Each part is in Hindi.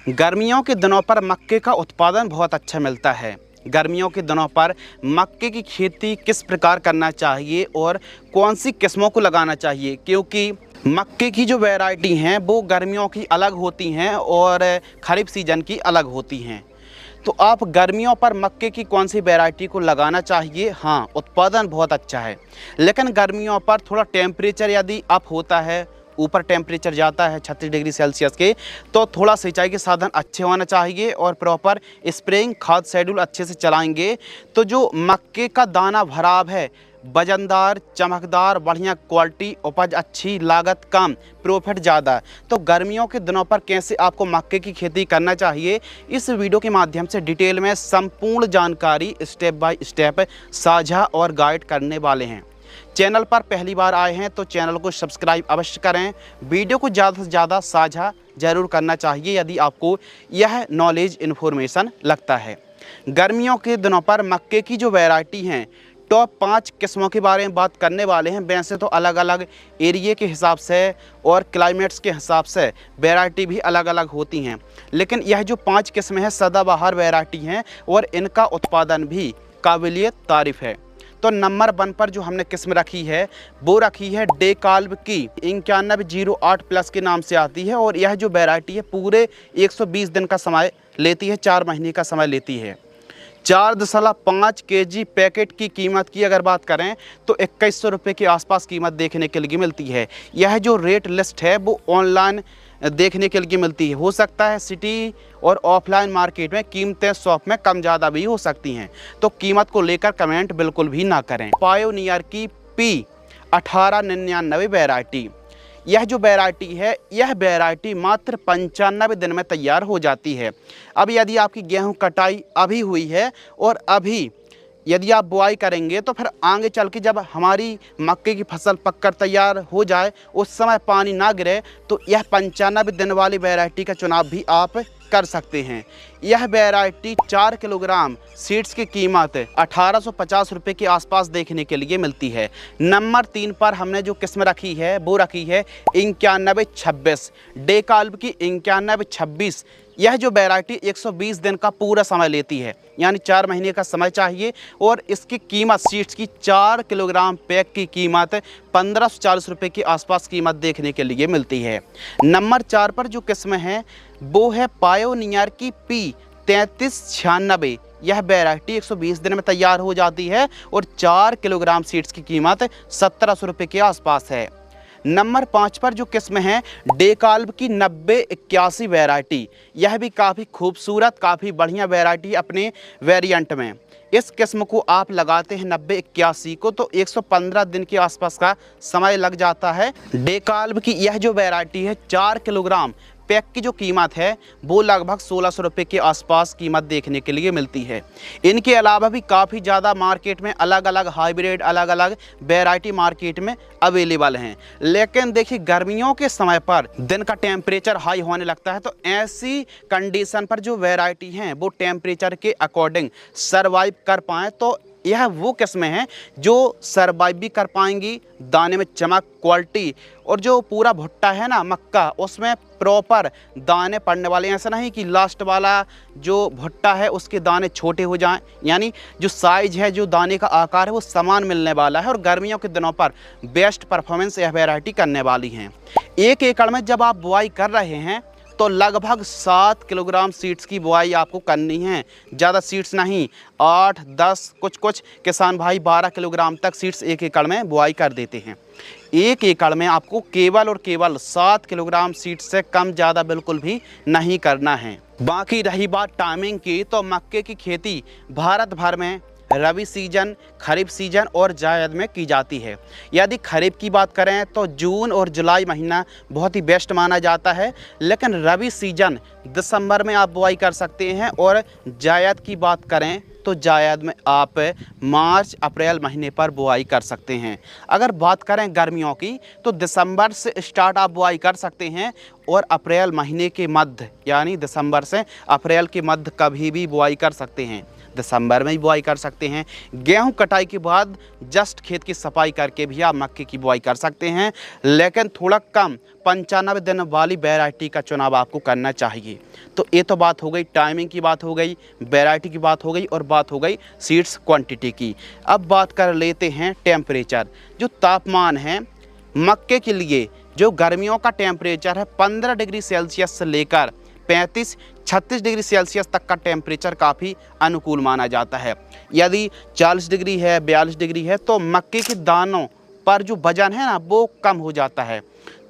गर्मियों के दिनों पर मक्के का उत्पादन बहुत अच्छा मिलता है। गर्मियों के दिनों पर मक्के की खेती किस प्रकार करना चाहिए और कौन सी किस्मों को लगाना चाहिए, क्योंकि मक्के की जो वैरायटी हैं वो गर्मियों की अलग होती हैं और खरीफ सीजन की अलग होती हैं। तो आप गर्मियों पर मक्के की कौन सी वैरायटी को लगाना चाहिए? हाँ, उत्पादन बहुत अच्छा है, लेकिन गर्मियों पर थोड़ा टेम्परेचर यदि अप होता है, ऊपर टेम्परेचर जाता है 36 डिग्री सेल्सियस के, तो थोड़ा सिंचाई के साधन अच्छे होना चाहिए और प्रॉपर स्प्रेइंग खाद शेड्यूल अच्छे से चलाएंगे तो जो मक्के का दाना भराव है, वजनदार, चमकदार, बढ़िया क्वालिटी, उपज अच्छी, लागत कम, प्रॉफिट ज़्यादा। तो गर्मियों के दिनों पर कैसे आपको मक्के की खेती करना चाहिए, इस वीडियो के माध्यम से डिटेल में संपूर्ण जानकारी स्टेप बाय स्टेप साझा और गाइड करने वाले हैं। चैनल पर पहली बार आए हैं तो चैनल को सब्सक्राइब अवश्य करें। वीडियो को ज़्यादा से ज़्यादा साझा ज़रूर करना चाहिए यदि आपको यह नॉलेज इन्फॉर्मेशन लगता है। गर्मियों के दिनों पर मक्के की जो वैरायटी हैं, टॉप 5 किस्मों के बारे में बात करने वाले हैं। वैसे तो अलग अलग एरिए के हिसाब से और क्लाइमेट्स के हिसाब से वैरायटी भी अलग अलग होती हैं, लेकिन यह जो 5 किस्में हैं सदाबहार वैरायटी हैं और इनका उत्पादन भी काबिलियत तारीफ़ है। तो नंबर 1 पर जो हमने किस्म रखी है वो रखी है डेकाल्ब की 9108 प्लस के नाम से आती है और यह जो वैरायटी है पूरे 120 दिन का समय लेती है, 4 महीने का समय लेती है। 4.5 kg पैकेट की कीमत की अगर बात करें तो 2100 रुपये के आसपास कीमत देखने के लिए मिलती है। यह जो रेट लिस्ट है वो ऑनलाइन देखने के लिए मिलती है। हो सकता है सिटी और ऑफलाइन मार्केट में कीमतें शॉप में कम ज़्यादा भी हो सकती हैं, तो कीमत को लेकर कमेंट बिल्कुल भी ना करें। पायोनियर की P1899 वैरायटी, यह जो वैरायटी है यह वैरायटी मात्र 95 दिन में तैयार हो जाती है। अब यदि आपकी गेहूं कटाई अभी हुई है और अभी यदि आप बुआई करेंगे तो फिर आगे चल के जब हमारी मक्के की फसल पककर तैयार हो जाए, उस समय पानी ना गिरे, तो यह 95 दिन वाली वैरायटी का चुनाव भी आप कर सकते हैं। यह वैरायटी 4 किलोग्राम सीड्स की कीमत 1850 रुपये के आसपास देखने के लिए मिलती है। नंबर 3 पर हमने जो किस्म रखी है वो रखी है 9126 डेकाल्ब की 9126। यह जो वैरायटी 120 दिन का पूरा समय लेती है, यानी 4 महीने का समय चाहिए और इसकी कीमत सीड्स की 4 किलोग्राम पैक की कीमत 1540 रुपये के आसपास कीमत देखने के लिए मिलती है। नंबर 4 पर जो किस्म है वो है पायोनियर की P3396। यह वैरायटी 120 दिन में तैयार हो जाती है और 4 किलोग्राम सीड्स की कीमत 1700 रुपये के आसपास है। नंबर 5 पर जो किस्म है डेकाल्ब की 9081 वैरायटी, यह भी काफ़ी खूबसूरत, काफ़ी बढ़िया वैरायटी अपने वेरिएंट में। इस किस्म को आप लगाते हैं 9081 को तो 115 दिन के आसपास का समय लग जाता है। डेकाल्ब की यह जो वैरायटी है 4 किलोग्राम पैक की जो कीमत है वो लगभग 1600 रुपये के आसपास कीमत देखने के लिए मिलती है। इनके अलावा भी काफ़ी ज़्यादा मार्केट में अलग अलग हाइब्रिड, अलग अलग वैरायटी मार्केट में अवेलेबल हैं, लेकिन देखिए गर्मियों के समय पर दिन का टेम्परेचर हाई होने लगता है, तो ऐसी कंडीशन पर जो वैरायटी हैं वो टेम्परेचर के अकॉर्डिंग सर्वाइव कर पाएँ, तो यह वो किस्में हैं जो सर्वाइव भी कर पाएंगी। दाने में चमक, क्वालिटी और जो पूरा भुट्टा है ना मक्का, उसमें प्रॉपर दाने पड़ने वाले, ऐसा नहीं कि लास्ट वाला जो भुट्टा है उसके दाने छोटे हो जाएं, यानी जो साइज़ है, जो दाने का आकार है वो समान मिलने वाला है और गर्मियों के दिनों पर बेस्ट परफॉर्मेंस यह वैरायटी करने वाली हैं। 1 एकड़ में जब आप बुआई कर रहे हैं तो लगभग 7 किलोग्राम सीड्स की बुआई आपको करनी है, ज़्यादा सीड्स नहीं, 8, 10, कुछ किसान भाई 12 किलोग्राम तक सीड्स 1 एकड़ में बुआई कर देते हैं। 1 एकड़ में आपको केवल और केवल 7 किलोग्राम सीड्स से कम ज़्यादा बिल्कुल भी नहीं करना है। बाकी रही बात टाइमिंग की, तो मक्के की खेती भारत भर में रबी सीजन, खरीफ सीजन और जायद में की जाती है। यदि खरीफ की बात करें तो जून और जुलाई महीना बहुत ही बेस्ट माना जाता है, लेकिन रबी सीजन दिसंबर में आप बुआई कर सकते हैं और जायद की बात करें तो जायद में आप मार्च अप्रैल महीने पर बुआई कर सकते हैं। अगर बात करें गर्मियों की तो दिसंबर से स्टार्ट आप बुआई कर सकते हैं और अप्रैल महीने के मध्य यानी दिसंबर से अप्रैल के मध्य कभी भी बुआई कर सकते हैं। दिसंबर में भी बुआई कर सकते हैं। गेहूं कटाई के बाद जस्ट खेत की सफाई करके भी आप मक्के की बुआई कर सकते हैं, लेकिन थोड़ा कम 95 दिन वाली वैरायटी का चुनाव आपको करना चाहिए। तो ये तो बात हो गई, टाइमिंग की बात हो गई, वैरायटी की बात हो गई और बात हो गई सीड्स क्वांटिटी की। अब बात कर लेते हैं टेम्परेचर। जो तापमान है मक्के के लिए, जो गर्मियों का टेम्परेचर है 15 डिग्री सेल्सियस से लेकर 35-36 डिग्री सेल्सियस तक का टेम्परेचर काफ़ी अनुकूल माना जाता है। यदि 40 डिग्री है, 42 डिग्री है तो मक्के के दानों पर जो वजन है ना वो कम हो जाता है।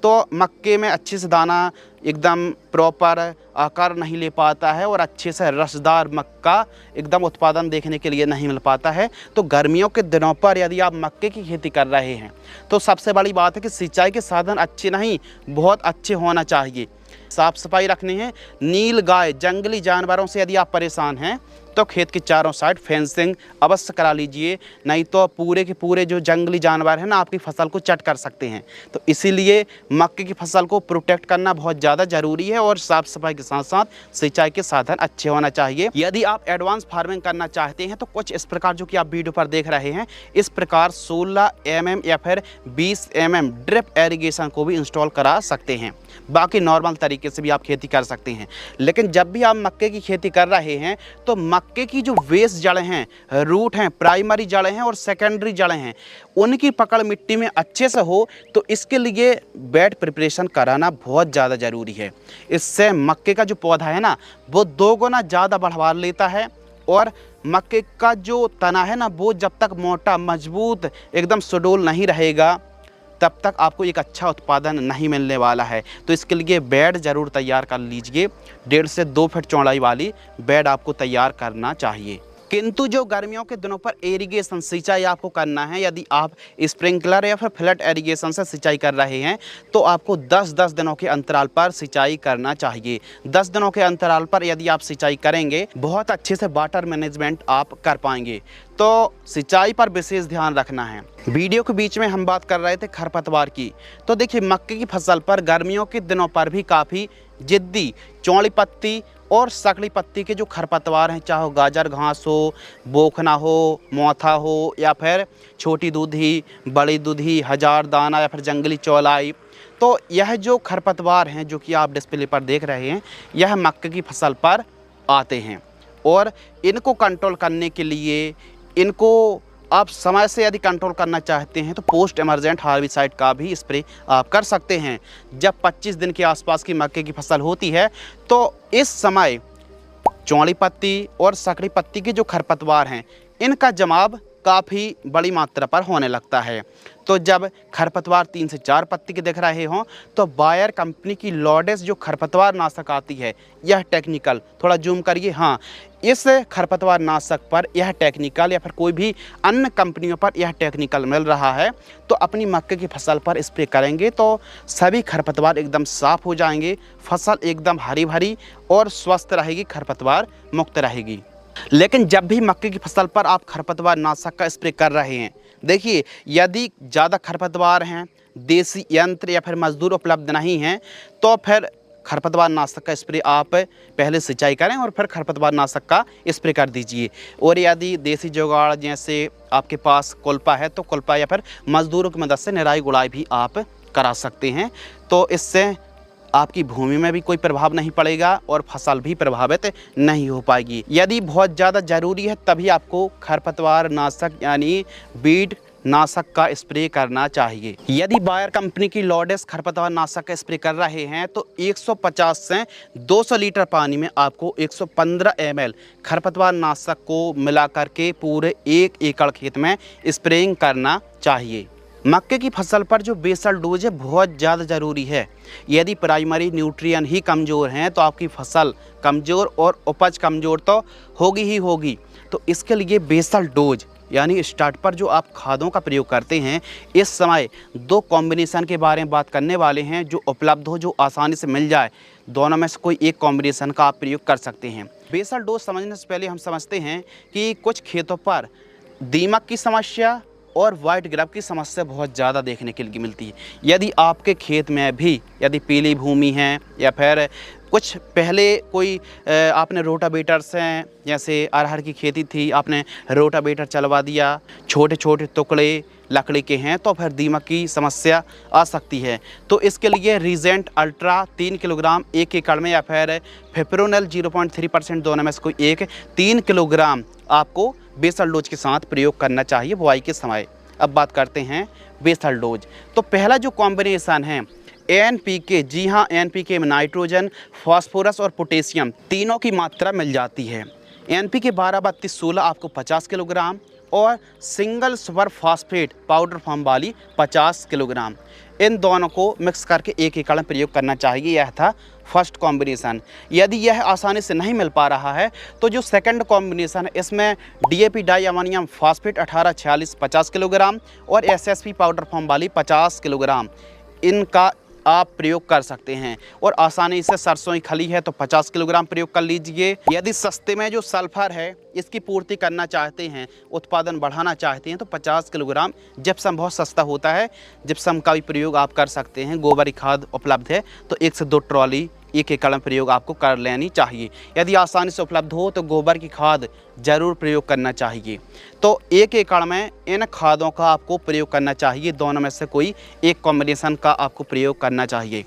तो मक्के में अच्छे से दाना एकदम प्रॉपर आकार नहीं ले पाता है और अच्छे से रसदार मक्का एकदम उत्पादन देखने के लिए नहीं मिल पाता है। तो गर्मियों के दिनों पर यदि आप मक्के की खेती कर रहे हैं तो सबसे बड़ी बात है कि सिंचाई के साधन अच्छे नहीं, बहुत अच्छे होना चाहिए। साफ सफाई रखनी है। नील गाय, जंगली जानवरों से यदि आप परेशान हैं तो खेत के चारों साइड फेंसिंग अवश्य करा लीजिए, नहीं तो पूरे के पूरे जो जंगली जानवर हैं ना आपकी फसल को चट कर सकते हैं। तो इसीलिए मक्के की फसल को प्रोटेक्ट करना बहुत ज़्यादा ज़रूरी है और साफ़ सफाई के साथ साथ सिंचाई के साधन अच्छे होना चाहिए। यदि आप एडवांस फार्मिंग करना चाहते हैं तो कुछ इस प्रकार जो कि आप वीडियो पर देख रहे हैं, इस प्रकार 16 mm या फिर 20 mm ड्रिप एरीगेशन को भी इंस्टॉल करा सकते हैं। बाकी नॉर्मल तरीके से भी आप खेती कर सकते हैं। लेकिन जब भी आप मक्के की खेती कर रहे हैं तो मक्के की जो वेस जड़ें हैं, रूट हैं, प्राइमरी जड़ें हैं और सेकेंडरी जड़ें हैं, उनकी पकड़ मिट्टी में अच्छे से हो, तो इसके लिए बेड प्रिपरेशन कराना बहुत ज़्यादा ज़रूरी है। इससे मक्के का जो पौधा है ना वो 2 गुना ज़्यादा बढ़वा लेता है और मक्के का जो तना है ना वो जब तक मोटा, मजबूत, एकदम सुडौल नहीं रहेगा तब तक आपको एक अच्छा उत्पादन नहीं मिलने वाला है। तो इसके लिए बेड ज़रूर तैयार कर लीजिए। 1.5 से 2 फीट चौड़ाई वाली बेड आपको तैयार करना चाहिए। किंतु जो गर्मियों के दिनों पर इरिगेशन सिंचाई आपको करना है, यदि आप स्प्रिंकलर या फिर फ्लड इरिगेशन से सिंचाई कर रहे हैं तो आपको 10-10 दिनों के अंतराल पर सिंचाई करना चाहिए। 10 दिनों के अंतराल पर यदि आप सिंचाई करेंगे बहुत अच्छे से वाटर मैनेजमेंट आप कर पाएंगे। तो सिंचाई पर विशेष ध्यान रखना है। वीडियो के बीच में हम बात कर रहे थे खरपतवार की। तो देखिए मक्के की फसल पर गर्मियों के दिनों पर भी काफ़ी जिद्दी चौड़ी पत्ती और सकड़ी पत्ती के जो खरपतवार हैं, चाहे गाजर घास हो, बोखना हो, मोथा हो या फिर छोटी दूधी, बड़ी दूधी, हजार दाना या फिर जंगली चौलाई, तो यह जो खरपतवार हैं जो कि आप डिस्प्ले पर देख रहे हैं, यह मक्के की फसल पर आते हैं। और इनको कंट्रोल करने के लिए इनको आप समय से यदि कंट्रोल करना चाहते हैं तो पोस्ट इमरजेंट हार्बिसाइड का भी स्प्रे आप कर सकते हैं। जब 25 दिन के आसपास की मक्के की फसल होती है तो इस समय चौड़ी पत्ती और सकड़ी पत्ती के जो खरपतवार हैं इनका जमाव काफ़ी बड़ी मात्रा पर होने लगता है। तो जब खरपतवार 3 से 4 पत्ती के दिख रहे हों तो बायर कंपनी की लॉडेस जो खरपतवार नाशक आती है, यह टेक्निकल, थोड़ा जूम करिए, हाँ, इस खरपतवार नाशक पर यह टेक्निकल या फिर कोई भी अन्य कंपनियों पर यह टेक्निकल मिल रहा है तो अपनी मक्के की फसल पर स्प्रे करेंगे तो सभी खरपतवार एकदम साफ़ हो जाएंगे, फसल एकदम हरी भरी और स्वस्थ रहेगी, खरपतवार मुक्त रहेगी। लेकिन जब भी मक्के की फसल पर आप खरपतवार नाशक का स्प्रे कर रहे हैं, देखिए यदि ज़्यादा खरपतवार हैं, देसी यंत्र या फिर मजदूर उपलब्ध नहीं हैं तो फिर खरपतवार नाशक का स्प्रे आप पहले सिंचाई करें और फिर खरपतवार नाशक का स्प्रे कर दीजिए। और यदि देसी जुगाड़ जैसे आपके पास कुल्पा है तो कुल्पा या फिर मजदूरों की मदद से निराई गुड़ाई भी आप करा सकते हैं। तो इससे आपकी भूमि में भी कोई प्रभाव नहीं पड़ेगा और फसल भी प्रभावित नहीं हो पाएगी। यदि बहुत ज़्यादा ज़रूरी है तभी आपको खरपतवार नाशक यानी वीड नाशक का स्प्रे करना चाहिए। यदि बायर कंपनी की लॉडेस खरपतवार नाशक का स्प्रे कर रहे हैं तो 150 से 200 लीटर पानी में आपको 115 ml खरपतवार नाशक को मिला करके पूरे 1 एकड़ खेत में स्प्रेइंग करना चाहिए। मक्के की फसल पर जो बेसल डोज है बहुत ज़्यादा ज़रूरी है। यदि प्राइमरी न्यूट्रिएंट ही कमज़ोर हैं तो आपकी फसल कमज़ोर और उपज कमज़ोर तो होगी ही होगी। तो इसके लिए बेसल डोज यानी स्टार्ट पर जो आप खादों का प्रयोग करते हैं, इस समय 2 कॉम्बिनेशन के बारे में बात करने वाले हैं जो उपलब्ध हो, जो आसानी से मिल जाए। दोनों में से कोई एक कॉम्बिनेशन का आप प्रयोग कर सकते हैं। बेसल डोज समझने से पहले हम समझते हैं कि कुछ खेतों पर दीमक की समस्या और वाइट ग्रब की समस्या बहुत ज़्यादा देखने के लिए मिलती है। यदि आपके खेत में भी यदि पीली भूमि है या फिर कुछ पहले कोई आपने रोटावेटर से, जैसे अरहर की खेती थी, आपने रोटावेटर चलवा दिया, छोटे छोटे टुकड़े लकड़ी के हैं, तो फिर दीमक की समस्या आ सकती है। तो इसके लिए रीजेंट अल्ट्रा 3 किलोग्राम 1 एकड़ में या फिर फिप्रोनिल 0.3% दोनों में से कोई एक 3 किलोग्राम आपको बेसल डोज के साथ प्रयोग करना चाहिए बुआई के समय। अब बात करते हैं बेसल डोज। तो पहला जो कॉम्बिनेशन है NPK, जी हाँ, NPK में नाइट्रोजन, फास्फोरस और पोटेशियम तीनों की मात्रा मिल जाती है। NPK 12-32-16 आपको 50 किलोग्राम और single super phosphate powder form वाली 50 किलोग्राम, इन दोनों को मिक्स करके 1 एकड़ में प्रयोग करना चाहिए। यह था फर्स्ट कॉम्बिनेशन। यदि यह आसानी से नहीं मिल पा रहा है तो जो सेकंड कॉम्बिनेशन है, इसमें DAP di ammonium phosphate 18-46 50 kilogram और SSP पाउडर फॉर्म वाली 50 किलोग्राम, इनका आप प्रयोग कर सकते हैं। और आसानी से सरसों की खली है तो 50 किलोग्राम प्रयोग कर लीजिए। यदि सस्ते में जो सल्फर है इसकी पूर्ति करना चाहते हैं, उत्पादन बढ़ाना चाहते हैं, तो 50 किलोग्राम, जिप्सम बहुत सस्ता होता है, जिप्सम का भी प्रयोग आप कर सकते हैं। गोबर खाद उपलब्ध है तो 1 से 2 ट्रॉली 1 एकड़ में प्रयोग आपको कर लेनी चाहिए। यदि आसानी से उपलब्ध हो तो गोबर की खाद ज़रूर प्रयोग करना चाहिए। तो 1 एकड़ में इन खादों का आपको प्रयोग करना चाहिए, दोनों में से कोई एक कॉम्बिनेशन का आपको प्रयोग करना चाहिए।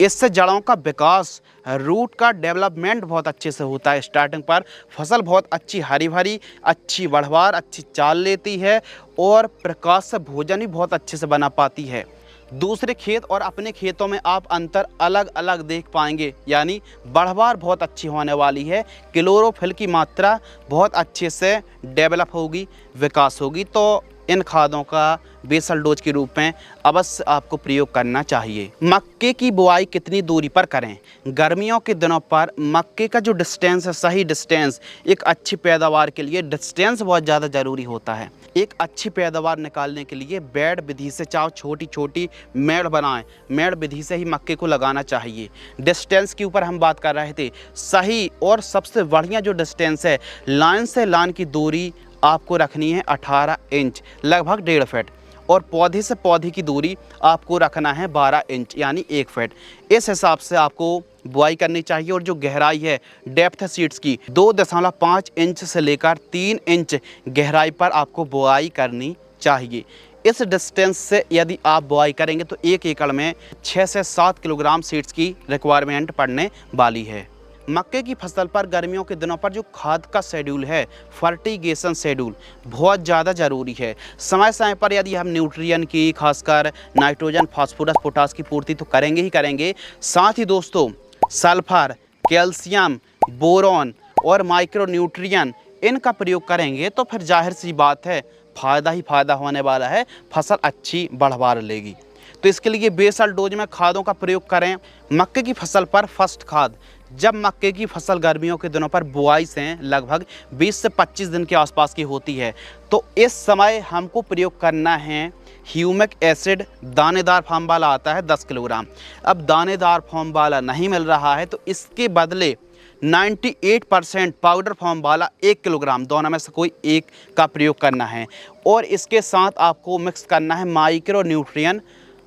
इससे जड़ों का विकास, रूट का डेवलपमेंट बहुत अच्छे से होता है। स्टार्टिंग पर फसल बहुत अच्छी हरी भरी, अच्छी बढ़वार, अच्छी चाल लेती है और प्रकाश से भोजन भी बहुत अच्छे से बना पाती है। दूसरे खेत और अपने खेतों में आप अंतर अलग अलग देख पाएंगे, यानी बढ़वार बहुत अच्छी होने वाली है, क्लोरोफिल की मात्रा बहुत अच्छे से डेवलप होगी, विकास होगी। तो इन खादों का बेसल डोज के रूप में अवश्य आपको प्रयोग करना चाहिए। मक्के की बुआई कितनी दूरी पर करें? गर्मियों के दिनों पर मक्के का जो डिस्टेंस है, सही डिस्टेंस, एक अच्छी पैदावार के लिए डिस्टेंस बहुत ज़्यादा ज़रूरी होता है। एक अच्छी पैदावार निकालने के लिए बेड विधि से, चाहे छोटी छोटी मेड़ बनाएं, मेड़ विधि से ही मक्के को लगाना चाहिए। डिस्टेंस के ऊपर हम बात कर रहे थे। सही और सबसे बढ़िया जो डिस्टेंस है, लाइन से लाइन की दूरी आपको रखनी है 18 इंच, लगभग 1.5 फीट, और पौधे से पौधे की दूरी आपको रखना है 12 इंच, यानी 1 फीट। इस हिसाब से आपको बुआई करनी चाहिए। और जो गहराई है, डेप्थ सीड्स की 2.5 इंच से लेकर 3 इंच गहराई पर आपको बुआई करनी चाहिए। इस डिस्टेंस से यदि आप बुआई करेंगे तो 1 एकड़ में 6 से 7 किलोग्राम सीड्स की रिक्वायरमेंट पड़ने वाली है। मक्के की फसल पर गर्मियों के दिनों पर जो खाद का शेड्यूल है, फर्टिगेशन शेड्यूल, बहुत ज़्यादा ज़रूरी है। समय समय पर यदि हम न्यूट्रिएंट की, खासकर नाइट्रोजन, फास्फोरस, पोटास की पूर्ति तो करेंगे ही करेंगे, साथ ही दोस्तों सल्फर, कैल्शियम, बोरॉन और माइक्रो न्यूट्रिएंट, इनका प्रयोग करेंगे तो फिर जाहिर सी बात है फ़ायदा ही फ़ायदा होने वाला है, फसल अच्छी बढ़वार लेगी। तो इसके लिए बेसल डोज में खादों का प्रयोग करें। मक्के की फसल पर फर्स्ट खाद, जब मक्के की फसल गर्मियों के दिनों पर बुआई से लगभग 20 से 25 दिन के आसपास की होती है, तो इस समय हमको प्रयोग करना है ह्यूमिक एसिड। दानेदार फॉर्म वाला आता है 10 किलोग्राम। अब दानेदार फॉर्म वाला नहीं मिल रहा है तो इसके बदले 98% पाउडर फॉर्म वाला 1 किलोग्राम, दोनों में से कोई एक का प्रयोग करना है। और इसके साथ आपको मिक्स करना है माइक्रो न्यूट्रिएंट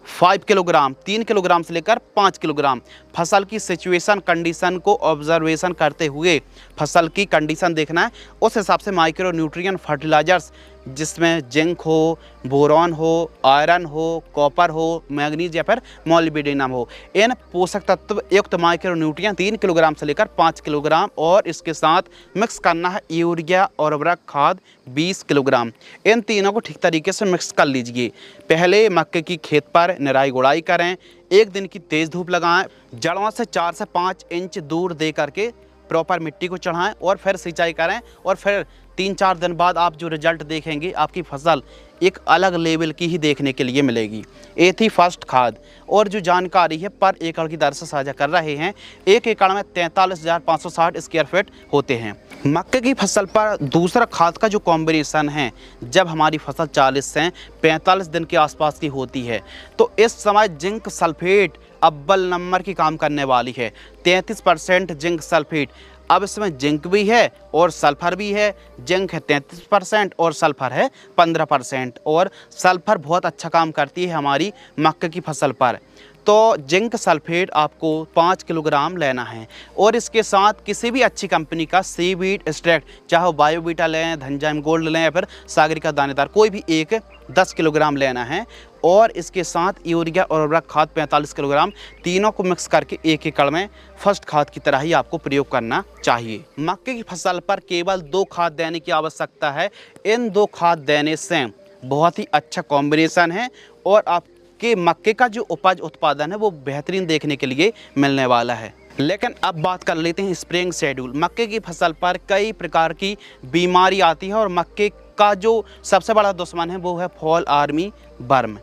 5 किलोग्राम, 3 किलोग्राम से लेकर 5 किलोग्राम। फसल की सिचुएशन, कंडीशन को ऑब्जर्वेशन करते हुए फसल की कंडीशन देखना है, उस हिसाब से माइक्रो न्यूट्रिएंट फर्टिलाइजर्स, जिसमें जिंक हो, बोरॉन हो, आयरन हो, कॉपर हो, मैग्नीज या फिर मोलिब्डेनम हो, इन पोषक तत्व युक्त माइक्रो न्यूट्रिएंट 3 किलोग्राम से लेकर 5 किलोग्राम। और इसके साथ मिक्स करना है यूरिया और उर्वरक खाद 20 किलोग्राम। इन तीनों को ठीक तरीके से मिक्स कर लीजिए। पहले मक्के की खेत पर निराई गुड़ाई करें, 1 दिन की तेज़ धूप लगाएं, जड़ों से 4 से 5 इंच दूर दे करके प्रॉपर मिट्टी को चढ़ाएं और फिर सिंचाई करें। और फिर 3-4 दिन बाद आप जो रिजल्ट देखेंगे, आपकी फसल एक अलग लेवल की ही देखने के लिए मिलेगी। ये थी फर्स्ट खाद। और जो जानकारी है पर एकड़ की दर से साझा कर रहे हैं। 1 एकड़ में 43,560 स्क्वायर फीट होते हैं। मक्के की फसल पर दूसरा खाद का जो कॉम्बिनेशन है, जब हमारी फसल 40 से 45 दिन के आसपास की होती है, तो इस समय जिंक सल्फेट अव्वल नंबर की काम करने वाली है। 33% जिंक सल्फेट अब इसमें जिंक भी है और सल्फर भी है। जिंक है 33% और सल्फर है 15%। और सल्फर बहुत अच्छा काम करती है हमारी मक्के की फसल पर। तो जिंक सल्फेट आपको 5 किलोग्राम लेना है। और इसके साथ किसी भी अच्छी कंपनी का सीवीड एक्सट्रैक्ट, चाहे बायोवीटा लें, धनजाइम गोल्ड लें या फिर सागरिका दानेदार, कोई भी एक 10 किलोग्राम लेना है। और इसके साथ यूरिया और उर्वरक खाद 45 किलोग्राम, तीनों को मिक्स करके 1 एकड़ में फर्स्ट खाद की तरह ही आपको प्रयोग करना चाहिए। मक्के की फसल पर केवल 2 खाद देने की आवश्यकता है। इन 2 खाद देने से बहुत ही अच्छा कॉम्बिनेशन है और आपके मक्के का जो उपज उत्पादन है वो बेहतरीन देखने के लिए मिलने वाला है। लेकिन अब बात कर लेते हैं स्प्रेइंग शेड्यूल। मक्के की फसल पर कई प्रकार की बीमारी आती है और मक्के का जो सबसे बड़ा दुश्मन है वो है फॉल आर्मी वर्म।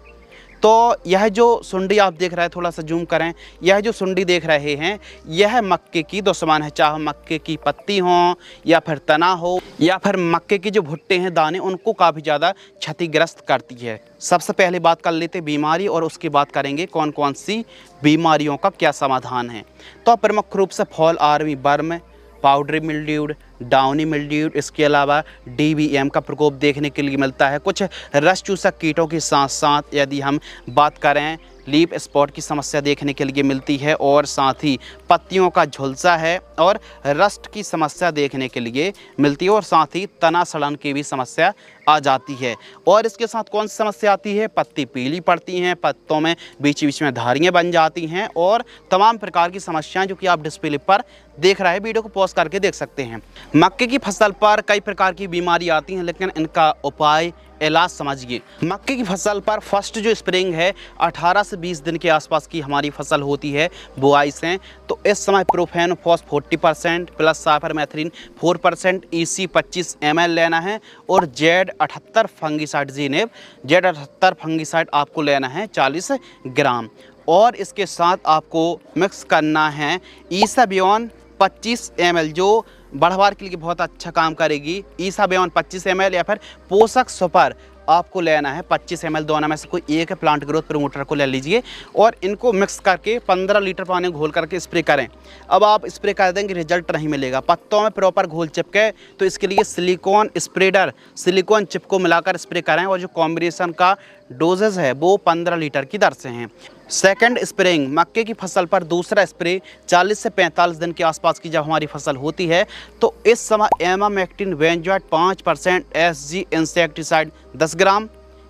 तो यह जो सुंडी आप देख रहे हैं, थोड़ा सा जूम करें, यह जो सुंडी देख रहे हैं यह मक्के की दुश्मन है। चाहे मक्के की पत्ती हो या फिर तना हो या फिर मक्के के जो भुट्टे हैं दाने, उनको काफ़ी ज़्यादा क्षतिग्रस्त करती है। सबसे पहले बात कर लेते हैं बीमारी और उसकी बात करेंगे कौन कौन सी बीमारियों का क्या समाधान है। तो प्रमुख रूप से fall army worm, powdery mildewed, downy mildewed, इसके अलावा DVM का प्रकोप देखने के लिए मिलता है। कुछ रस चूसक कीटों के साथ साथ यदि हम बात करें लीफ स्पॉट की समस्या देखने के लिए मिलती है और साथ ही पत्तियों का झुलसा है और रस्ट की समस्या देखने के लिए मिलती है और साथ ही तना सड़न की भी समस्या आ जाती है। और इसके साथ कौन सी समस्या आती है? पत्ती पीली पड़ती हैं, पत्तों में बीच बीच में धारियाँ बन जाती हैं और तमाम प्रकार की समस्याएं जो कि आप डिस्प्ले पर देख रहे हैं। वीडियो को पॉज करके देख सकते हैं। मक्के की फसल पर कई प्रकार की बीमारी आती हैं, लेकिन इनका उपाय इलाज समझिए। मक्के की फसल पर फर्स्ट जो स्प्रेइंग है 18 से 20 दिन के आसपास की हमारी फसल होती है बुआई से। तो इस समय profenofos 40% plus cypermethrin 4%, EC 25 ml लेना है और Z78 फंगिसाइड जीनेब Z78 फंगिसाइड आपको लेना है 40 ग्राम। और इसके साथ आपको मिक्स करना है ईसाबियोन 25 ml जो बढ़वार के लिए बहुत अच्छा काम करेगी। ईसाबियोन 25 ml या फिर पोषक सुपर आपको लेना है 25 ml। दोनों में से कोई एक प्लांट ग्रोथ प्रमोटर को ले लीजिए और इनको मिक्स करके 15 लीटर पानी घोल करके स्प्रे करें। अब आप स्प्रे कर देंगे रिजल्ट नहीं मिलेगा, पत्तों में प्रॉपर घोल चिपके, तो इसके लिए सिलिकॉन स्प्रेडर, सिलिकॉन चिप को मिलाकर स्प्रे करें और जो कॉम्बिनेशन का डोजेज है वो 15 लीटर की दर से हैं। सेकंड स्प्रेइंग, मक्के की फसल पर दूसरा स्प्रे 40 से 45 दिन के आसपास की जब हमारी फसल होती है तो इस समय एमामेक्टिन बेंजोएट 5%, SG इंसेक्टिसाइड 10 ग्राम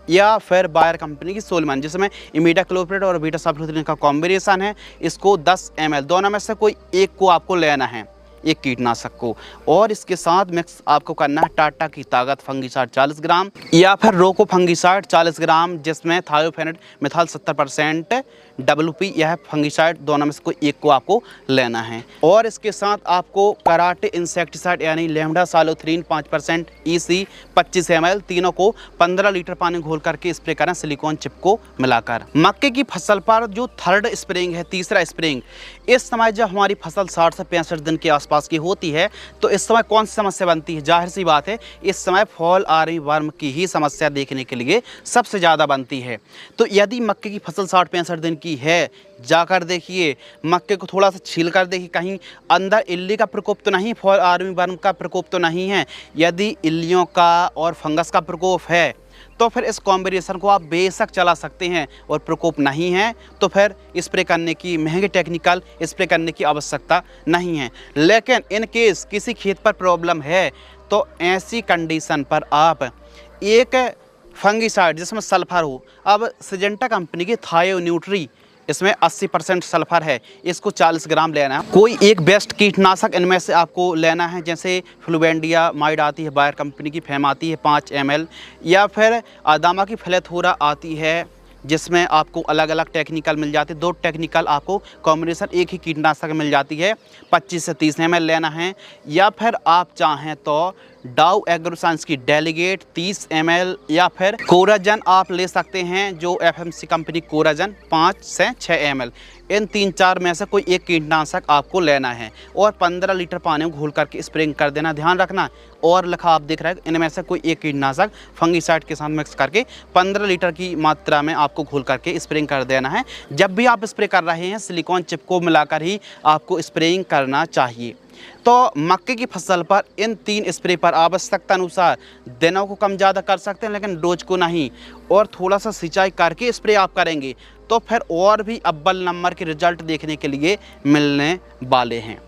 या फिर बायर कंपनी की सोलमन जिसमें इमिडाक्लोप्रिड और बीटासाफ्लोथ्रिन का कॉम्बिनेशन है, इसको 10 ml, दोनों में से कोई एक को आपको लेना है, एक कीटनाशक को। और इसके साथ मिक्स आपको करना है टाटा की ताकत फंगिसाइड 40 ग्राम या फिर रोको फंगिसाइड 40 ग्राम जिसमें थायोफेनेट मिथाइल 70%, WP यह फंगिसाइड, दोनों में से कोई एक को आपको लेना है। और इसके साथ आपको कराटे इंसेक्टिसाइड यानी लैम्डा सालोथ्रीन 5%, EC 25 ml, तीनों को 15 लीटर पानी घोल करके स्प्रे करें सिलिकॉन चिप को मिलाकर। मक्के की फसल पर जो थर्ड स्प्रेइंग है, तीसरा स्प्रेइंग, इस समय जब हमारी फसल 60 से 65 दिन के आसपास की होती है तो इस समय कौन सी समस्या बनती है? जाहिर सी बात है इस समय फॉल आर्मी वर्म की ही समस्या देखने के लिए सबसे ज़्यादा बनती है। तो यदि मक्के की फसल 60-65 दिन की है, जाकर देखिए मक्के को थोड़ा सा छील कर देखिए कहीं अंदर इल्ली का प्रकोप तो नहीं, फॉल आर्मी वर्म का प्रकोप तो नहीं है। यदि इल्लियों का और फंगस का प्रकोप है तो फिर इस कॉम्बिनेशन को आप बेशक चला सकते हैं और प्रकोप नहीं है तो फिर स्प्रे करने की, महंगे टेक्निकल स्प्रे करने की आवश्यकता नहीं है। लेकिन इन केस किसी खेत पर प्रॉब्लम है तो ऐसी कंडीशन पर आप एक फंगिसाइड जिसमें सल्फर हो, अब सिजेंटा कंपनी की थायो न्यूट्री, इसमें 80% सल्फर है, इसको 40 ग्राम लेना है। कोई एक बेस्ट कीटनाशक इनमें से आपको लेना है, जैसे फ्लूवेंडिया माइड आती है, बायर कंपनी की फेम आती है 5 ml, या फिर आदामा की फ्लेथोरा आती है जिसमें आपको अलग अलग टेक्निकल मिल जाती है। 2 टेक्निकल आपको कॉम्बिनेशन एक ही कीटनाशक मिल जाती है, 25 से 30 ml लेना है। या फिर आप चाहें तो डाउ एग्रोसाइंस की डेलीगेट 30 ml या फिर कोराजन आप ले सकते हैं, जो FMC कंपनी कोराजन 5 से 6 ml। इन 3-4 में से कोई एक कीटनाशक आपको लेना है और 15 लीटर पानी में घोल करके स्प्रेइंग कर देना। ध्यान रखना, और लिखा आप देख रहे हैं, इनमें से कोई एक कीटनाशक फंगिसाइड के साथ मिक्स करके 15 लीटर की मात्रा में आपको घोल करके स्प्रेइंग कर देना है। जब भी आप स्प्रे कर रहे हैं सिलिकॉन चिप को मिलाकर ही आपको स्प्रेइंग करना चाहिए। तो मक्के की फसल पर इन 3 स्प्रे पर आवश्यकता अनुसार दिनों को कम ज़्यादा कर सकते हैं, लेकिन डोज को नहीं। और थोड़ा सा सिंचाई करके स्प्रे आप करेंगे तो फिर और भी अव्वल नंबर के रिजल्ट देखने के लिए मिलने वाले हैं।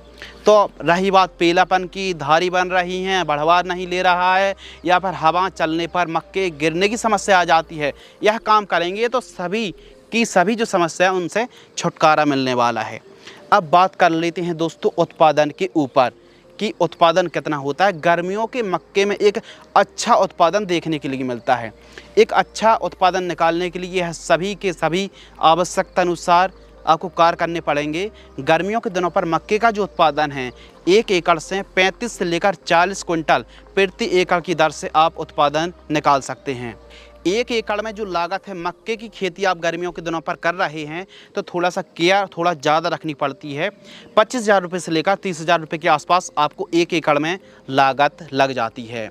तो रही बात पीलापन की, धारी बन रही हैं, बढ़वा नहीं ले रहा है, या फिर हवा चलने पर मक्के गिरने की समस्या आ जाती है, यह काम करेंगे तो सभी की सभी जो समस्या है उनसे छुटकारा मिलने वाला है। अब बात कर लेते हैं दोस्तों उत्पादन के ऊपर कि उत्पादन कितना होता है। गर्मियों के मक्के में एक अच्छा उत्पादन देखने के लिए मिलता है। एक अच्छा उत्पादन निकालने के लिए यह सभी के सभी आवश्यकता अनुसार आपको कार्य करने पड़ेंगे। गर्मियों के दिनों पर मक्के का जो उत्पादन है 1 एकड़ से 35 से लेकर 40 क्विंटल प्रति एकड़ की दर से आप उत्पादन निकाल सकते हैं। 1 एकड़ में जो लागत है, मक्के की खेती आप गर्मियों के दिनों पर कर रहे हैं तो थोड़ा सा केयर थोड़ा ज़्यादा रखनी पड़ती है। 25,000 रुपये से लेकर 30,000 रुपये के आसपास आपको 1 एकड़ में लागत लग जाती है।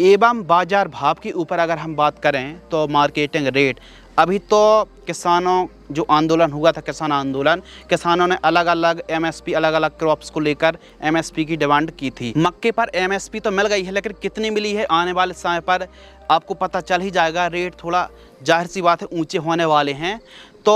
एवं बाज़ार भाव के ऊपर अगर हम बात करें तो मार्केटिंग रेट, अभी तो किसानों जो आंदोलन हुआ था, किसान आंदोलन, किसानों ने अलग अलग एमएसपी, अलग अलग क्रॉप्स को लेकर एमएसपी की डिमांड की थी। मक्के पर एमएसपी तो मिल गई है, लेकिन कितनी मिली है आने वाले समय पर आपको पता चल ही जाएगा। रेट थोड़ा जाहिर सी बात है ऊंचे होने वाले हैं। तो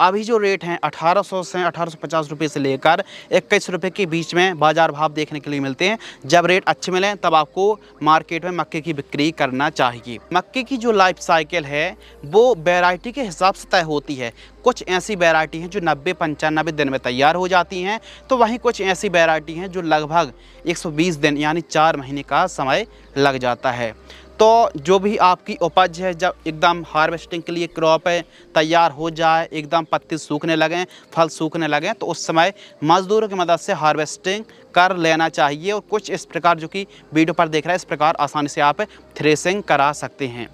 अभी जो रेट हैं 1800 से 1850 रुपये से लेकर 21 रुपये के बीच में बाज़ार भाव देखने के लिए मिलते हैं। जब रेट अच्छे मिलें तब आपको मार्केट में मक्के की बिक्री करना चाहिए। मक्के की जो लाइफ साइकिल है वो वैरायटी के हिसाब से तय होती है। कुछ ऐसी वैरायटी हैं जो 90-95 दिन में तैयार हो जाती हैं, तो वहीं कुछ ऐसी वैरायटी हैं जो लगभग 120 दिन यानी 4 महीने का समय लग जाता है। तो जो भी आपकी उपज है, जब एकदम हार्वेस्टिंग के लिए क्रॉप है तैयार हो जाए, एकदम पत्ती सूखने लगें, फल सूखने लगें, तो उस समय मज़दूरों की मदद से हार्वेस्टिंग कर लेना चाहिए। और कुछ इस प्रकार जो कि वीडियो पर देख रहे हैं, इस प्रकार आसानी से आप थ्रेसिंग करा सकते हैं।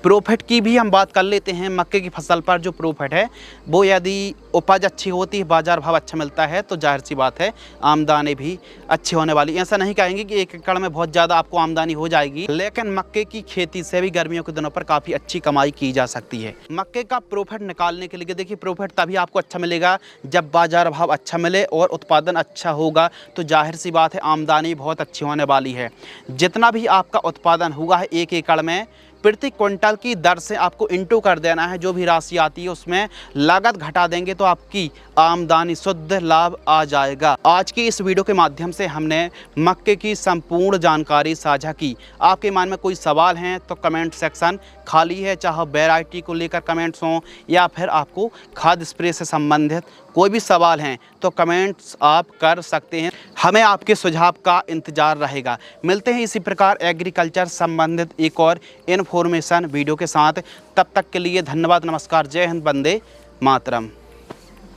प्रॉफिट की भी हम बात कर लेते हैं। मक्के की फसल पर जो प्रॉफिट है वो यदि उपज अच्छी होती है, बाज़ार भाव अच्छा मिलता है, तो जाहिर सी बात है आमदनी भी अच्छी होने वाली। ऐसा नहीं कहेंगे कि 1 एकड़ में बहुत ज़्यादा आपको आमदनी हो जाएगी, लेकिन मक्के की खेती से भी गर्मियों के दिनों पर काफ़ी अच्छी कमाई की जा सकती है। मक्के का प्रॉफिट निकालने के लिए देखिए, प्रॉफिट तभी आपको अच्छा मिलेगा जब बाज़ार भाव अच्छा मिले और उत्पादन अच्छा होगा, तो जाहिर सी बात है आमदनी बहुत अच्छी होने वाली है। जितना भी आपका उत्पादन हुआ है 1 एकड़ में, प्रति क्विंटल की दर से आपको इंटू कर देना है। जो भी राशि आती है उसमें लागत घटा देंगे तो आपकी आमदनी शुद्ध लाभ आ जाएगा। आज की इस वीडियो के माध्यम से हमने मक्के की संपूर्ण जानकारी साझा की। आपके मन में कोई सवाल हैं तो कमेंट सेक्शन खाली है, चाहे वैरायटी को लेकर कमेंट्स हों या फिर आपको खाद स्प्रे से संबंधित कोई भी सवाल हैं तो कमेंट्स आप कर सकते हैं। हमें आपके सुझाव का इंतज़ार रहेगा। मिलते हैं इसी प्रकार एग्रीकल्चर संबंधित एक और इन्फॉर्मेशन वीडियो के साथ। तब तक के लिए धन्यवाद, नमस्कार, जय हिंद, वंदे मातरम।